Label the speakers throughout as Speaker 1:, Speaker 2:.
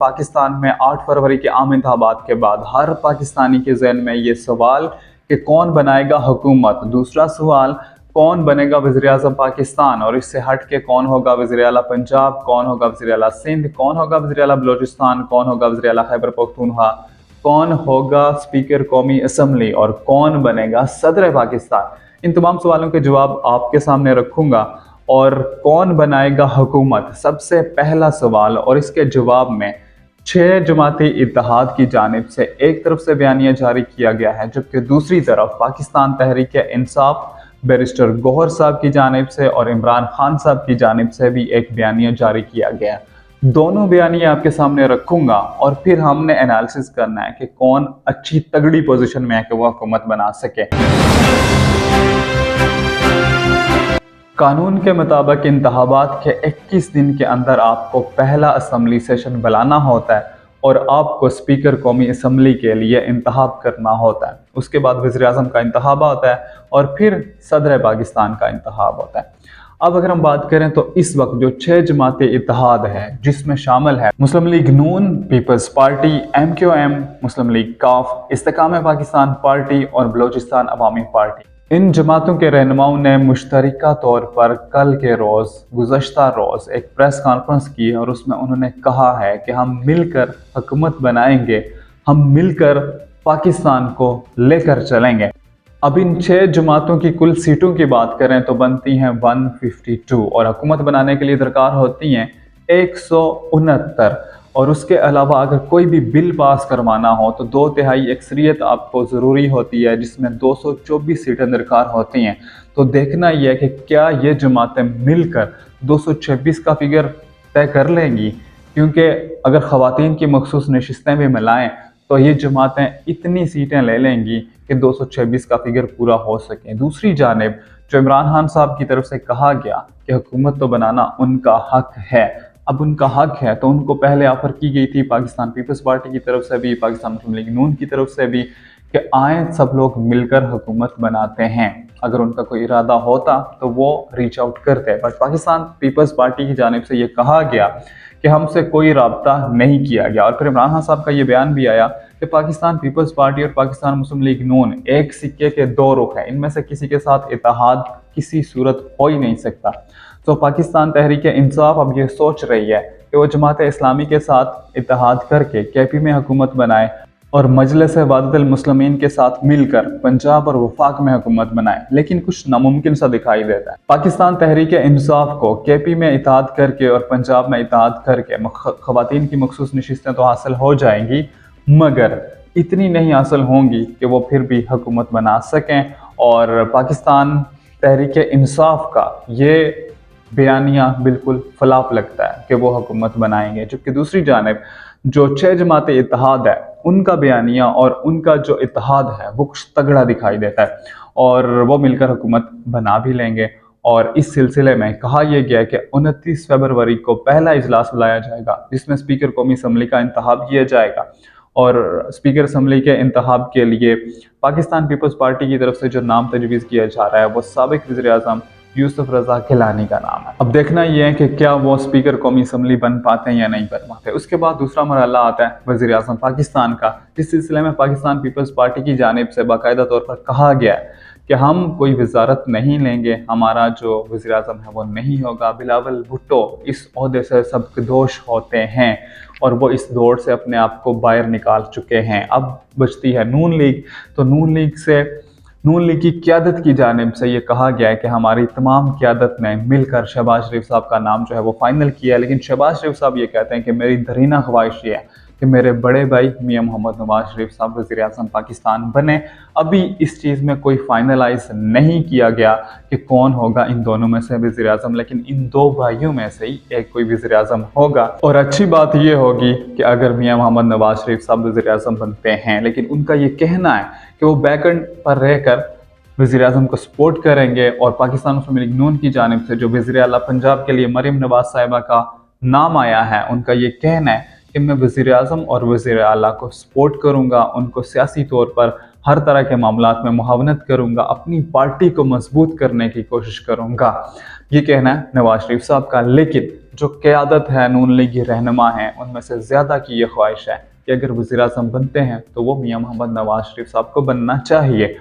Speaker 1: पाकिस्तान में 8 फरवरी के आम इंतखाबात के बाद हर पाकिस्तानी के जहन में ये सवाल कि कौन बनाएगा हुकूमत, दूसरा सवाल कौन बनेगा वज़ीर-ए-आज़म पाकिस्तान, और इससे हट के कौन होगा वज़ीर आला पंजाब, कौन होगा वज़ीर आला सिंध, कौन होगा वज़ीर आला बलोचिस्तान, कौन होगा वज़ीर आला खैबर पख्तूनख्वा, कौन होगा स्पीकर कौमी असम्बली और कौन बनेगा सदर पाकिस्तान। इन तमाम सवालों के जवाब आपके सामने रखूंगा। और कौन बनाएगा हुकूमत, सबसे पहला सवाल, और इसके जवाब में 6 जमाती इत्तेहाद की जानिब से एक तरफ से बयानिया जारी किया गया है, जबकि दूसरी तरफ पाकिस्तान तहरीक इंसाफ बैरिस्टर गौहर साहब की जानिब से और इमरान खान साहब की जानिब से भी एक बयानिया जारी किया गया है। दोनों बयानिए आपके सामने रखूंगा और फिर हमने एनालिसिस करना है कि कौन अच्छी तगड़ी पोजीशन में है कि वो हुकूमत बना सके। कानून के मुताबिक इंतखाबात के 21 दिन के अंदर आपको पहला असम्बली सेशन बुलाना होता है और आपको स्पीकर कौमी असम्बली के लिए इंतखाब करना होता है। उसके बाद वज़ीर-ए-आज़म का इंतखाब होता है और फिर सदर पाकिस्तान का इंतखाब होता है। अब अगर हम बात करें तो इस वक्त जो 6 जमाती इत्तेहाद है जिसमें शामिल है मुस्लिम लीग नून, पीपल्स पार्टी, MQM, मुस्लिम लीग काफ, इस्तेकाम पाकिस्तान पार्टी और बलोचिस्तान अवामी पार्टी, इन जमातों के रहनुमाओं ने मुश्तरका तौर पर कल के रोज़ गुज़श्ता रोज़ एक प्रेस कॉन्फ्रेंस की और उसमें उन्होंने कहा है कि हम मिलकर हुकूमत बनाएंगे, हम मिलकर पाकिस्तान को लेकर चलेंगे। अब इन 6 जमातों की कुल सीटों की बात करें तो बनती हैं 152 और हुकूमत बनाने के लिए दरकार होती हैं 169। और उसके अलावा अगर कोई भी बिल पास करवाना हो तो 2/3 अक्सरियत आपको ज़रूरी होती है, जिसमें 224 सीटें दरकार होती हैं। तो देखना यह है कि क्या ये जमातें मिलकर 226 का फिगर तय कर लेंगी, क्योंकि अगर ख़वातीन की मखसूस नशिस्तें भी मिलाएं तो ये जमातें इतनी सीटें ले लेंगी कि 226 का फिगर पूरा हो सके। दूसरी जानिब जो इमरान खान साहब की तरफ से कहा गया कि हुकूमत तो बनाना उनका हक है, अब उनका हक है तो उनको पहले ऑफर की गई थी पाकिस्तान पीपल्स पार्टी की तरफ से भी, पाकिस्तान मुस्लिम लीग नून की तरफ से भी, कि आए सब लोग मिलकर हुकूमत बनाते हैं। अगर उनका कोई इरादा होता तो वो रीच आउट करते, बट पाकिस्तान पीपल्स पार्टी की जानिब से ये कहा गया कि हमसे कोई राब्ता नहीं किया गया। और फिर इमरान खान साहब का ये बयान भी आया कि पाकिस्तान पीपल्स पार्टी और पाकिस्तान मुस्लिम लीग नून एक सिक्के के 2 रुख हैं, इनमें से किसी के साथ इत्तेहाद किसी सूरत हो ही नहीं सकता। तो पाकिस्तान तहरीक इंसाफ अब ये सोच रही है कि वो जमात इस्लामी के साथ इत्तेहाद करके KP में हुकूमत बनाए और मजलिस वहदतुल मुस्लिमीन के साथ मिलकर पंजाब और वफाक में हुकूमत बनाए, लेकिन कुछ नामुमकिन सा दिखाई देता है। पाकिस्तान तहरीक इंसाफ को KP में इत्तेहाद करके और पंजाब में इत्तेहाद करके ख़वातीन की मखसूस नशिस्तें तो हासिल हो जाएंगी, मगर इतनी नहीं हासिल होंगी कि वो फिर भी हुकूमत बना सकें। और पाकिस्तान तहरीक इंसाफ का ये बयानिया बिल्कुल फलाप लगता है कि वो हुकूमत बनाएंगे, जबकि दूसरी जानिब जो 6 जमाती इत्तेहाद है उनका बयानिया और उनका जो इत्तेहाद है वो कुछ तगड़ा दिखाई देता है और वो मिलकर हुकूमत बना भी लेंगे। और इस सिलसिले में कहा यह गया कि 29 फरवरी को पहला इजलास बुलाया जाएगा जिसमें स्पीकर कौमी असम्बली का इंतखाब किया जाएगा। और स्पीकर असम्बली के इंतखाब के लिए पाकिस्तान पीपल्स पार्टी की तरफ से जो नाम तजवीज़ किया जा रहा है वो साबिक वज़ीर-ए-आज़म यूसुफ रज़ा गिलानी का नाम है। अब देखना यह है कि क्या वो स्पीकर कौमी असम्बली बन पाते हैं या नहीं बन पाते। उसके बाद दूसरा मरहला आता है वज़ीर-ए-आज़म पाकिस्तान का, जिस सिलसिले में पाकिस्तान पीपल्स पार्टी की जानिब से बाकायदा तौर पर कहा गया है कि हम कोई वजारत नहीं लेंगे, हमारा जो वज़ीर-ए-आज़म है वो नहीं होगा। बिलावल भुट्टो इस ओहदे से सबकदोश होते हैं और वो इस दौड़ से अपने आप को बाहर निकाल चुके हैं। अब बचती है नून लीग, तो नून लीग की क़यादत की जानिब से ये कहा गया है कि हमारी तमाम क़यादत ने मिलकर शहबाज शरीफ साहब का नाम जो है वो फाइनल किया है, लेकिन शहबाज शरीफ साहब ये कहते हैं कि मेरी दरीना ख्वाहिश ये है कि मेरे बड़े भाई मियां मोहम्मद नवाज शरीफ साहब वज़ीर-ए-आज़म पाकिस्तान बने। अभी इस चीज़ में कोई फाइनलाइज नहीं किया गया कि कौन होगा इन दोनों में से वज़ीर-ए-आज़म, लेकिन इन 2 भाइयों में से ही एक कोई वज़ीर-ए-आज़म होगा। और अच्छी बात यह होगी कि अगर मियां मोहम्मद नवाज शरीफ साहब वज़ीर-ए-आज़म बनते हैं, लेकिन उनका ये कहना है कि वो बैकएंड पर रहकर वज़ीर-ए-आज़म को सपोर्ट करेंगे। और पाकिस्तान मुस्लिम लीग नून की जानिब से जो वज़ीर आला पंजाब के लिए मरीम नवाज साहिबा का नाम आया है, उनका ये कहना है कि मैं वज़ीर आज़म और वज़ीर आला को सपोर्ट करूँगा, उनको सियासी तौर पर हर तरह के मामलात में मुआवनत करूँगा, अपनी पार्टी को मजबूत करने की कोशिश करूँगा। ये कहना है नवाज शरीफ साहब का। लेकिन जो क़यादत है, नून लीगी रहनुमा हैं, उनमें से ज़्यादा की ये ख्वाहिश है कि अगर वज़ीर आज़म बनते हैं तो वो मियाँ मोहम्मद नवाज शरीफ साहब को बनना चाहिए।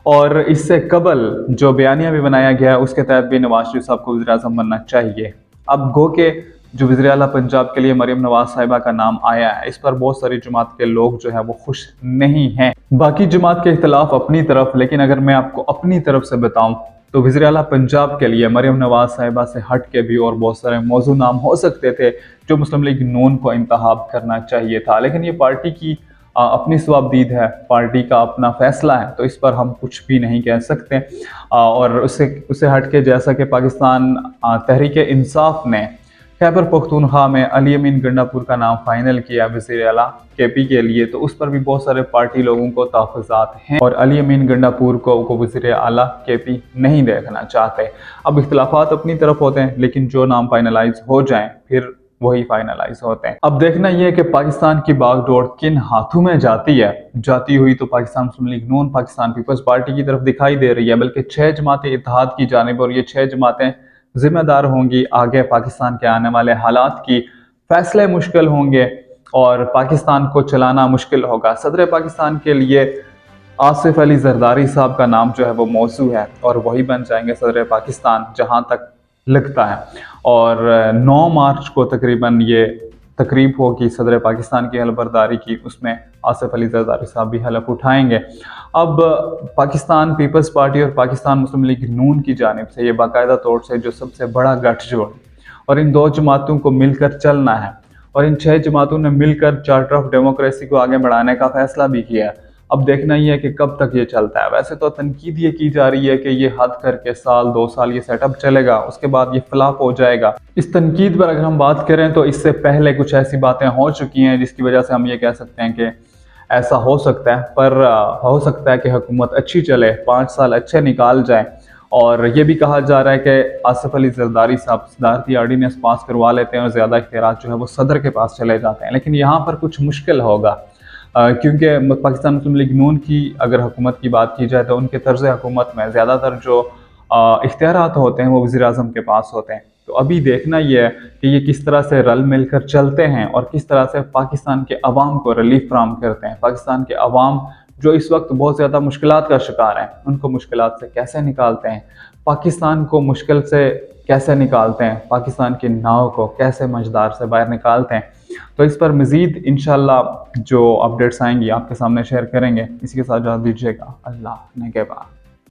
Speaker 1: और इससे कबल जो बयानिया भी बनाया गया है उसके तहत भी नवाज शरीफ साहब को वज़ीर आज़म बनना चाहिए। अब गो के जो वज़ीर आला पंजाब के लिए मरियम नवाज साहिबा का नाम आया है, इस पर बहुत सारी जमात के लोग जो है वो खुश नहीं हैं। बाकी जमात के इख्तलाफ अपनी तरफ, लेकिन अगर मैं आपको अपनी तरफ से बताऊं तो वज़ीर आला पंजाब के लिए मरियम नवाज साहिबा से हट के भी और बहुत सारे मौजू नाम हो सकते थे जो मुस्लिम लीग नून को इंतखाब करना चाहिए था। लेकिन ये पार्टी की अपनी सवाबदीद है, पार्टी का अपना फैसला है, तो इस पर हम कुछ भी नहीं कह सकते। और उससे हट के जैसा कि पाकिस्तान तहरीक इंसाफ ने खैबर पख्तूनख्वा में अली अमीन गंडापुर का नाम फाइनल किया वज़ीर आला केपी के लिए, तो उस पर भी बहुत सारे पार्टी लोगों को तहफ़्फ़ुज़ात हैं और अली अमीन गंडापुर को वज़ीर आला केपी नहीं देखना चाहते। अब इख्तिलाफ़ात अपनी तरफ होते हैं, लेकिन जो नाम फाइनलाइज हो जाएं फिर वही फाइनलाइज होते हैं। अब देखना यह है कि पाकिस्तान की बागडोर किन हाथों में जाती है। जाती हुई तो पाकिस्तान मुस्लिम लीग नून, पाकिस्तान पीपल्स पार्टी की तरफ दिखाई दे रही है, बल्कि 6 जमातें इत्तेहाद की जानिब, और ये 6 जमातें जिम्मेदार होंगी आगे पाकिस्तान के आने वाले हालात की। फैसले मुश्किल होंगे और पाकिस्तान को चलाना मुश्किल होगा। सदर पाकिस्तान के लिए आसिफ अली जरदारी साहब का नाम जो है वो मौजू है और वही बन जाएंगे सदर पाकिस्तान, जहां तक लगता है। और 9 मार्च को तकरीबन ये तकरीब होगी सदर पाकिस्तान की हलफबरदारी की, उसमें आसिफ अली जरदारी साहब भी हलफ उठाएंगे। अब पाकिस्तान पीपल्स पार्टी और पाकिस्तान मुस्लिम लीग नून की जानिब से ये बाकायदा तौर से जो सबसे बड़ा गठजोड़ और इन 2 जमातों को मिलकर चलना है, और इन 6 जमातों ने मिलकर चार्टर ऑफ डेमोक्रेसी को आगे बढ़ाने का फैसला भी किया है। अब देखना ही है कि कब तक ये चलता है। वैसे तो तनकीद ये की जा रही है कि ये हद करके साल 2 साल ये सेटअप चलेगा, उसके बाद ये फ्लॉप हो जाएगा। इस तनकीद पर अगर हम बात करें तो इससे पहले कुछ ऐसी बातें हो चुकी हैं जिसकी वजह से हम ये कह सकते हैं कि ऐसा हो सकता है। पर हो सकता है कि हुकूमत अच्छी चले, 5 साल अच्छे निकाल जाए। और ये भी कहा जा रहा है कि आसिफ अली जरदारी साहब सदारती आर्डीनेंस पास करवा लेते हैं और ज़्यादा इख्तियारात जो है वो सदर के पास चले जाते हैं। लेकिन यहाँ पर कुछ मुश्किल होगा, क्योंकि पाकिस्तान मुस्लिम लीग नून की अगर हुकूमत की बात की जाए तो उनके तर्ज हुकूमत में ज़्यादातर जो इख्तियारात होते हैं वो वज़ीर आज़म के पास होते हैं। तो अभी देखना ये है कि ये किस तरह से रल मिलकर चलते हैं और किस तरह से पाकिस्तान के अवाम को रिलीफ फराहम करते हैं। पाकिस्तान के अवाम जो इस वक्त बहुत ज़्यादा मुश्किलात का शिकार हैं, उनको मुश्किलात से कैसे निकालते हैं, पाकिस्तान को मुश्किल से कैसे निकालते हैं, पाकिस्तान की नाव को कैसे मझधार से बाहर निकालते हैं। तो इस पर मज़ीद इंशाल्लाह जो अपडेट्स आएंगी आपके सामने शेयर करेंगे। इसी के साथ इजाज़त दीजिएगा। अल्लाह ने के बाद।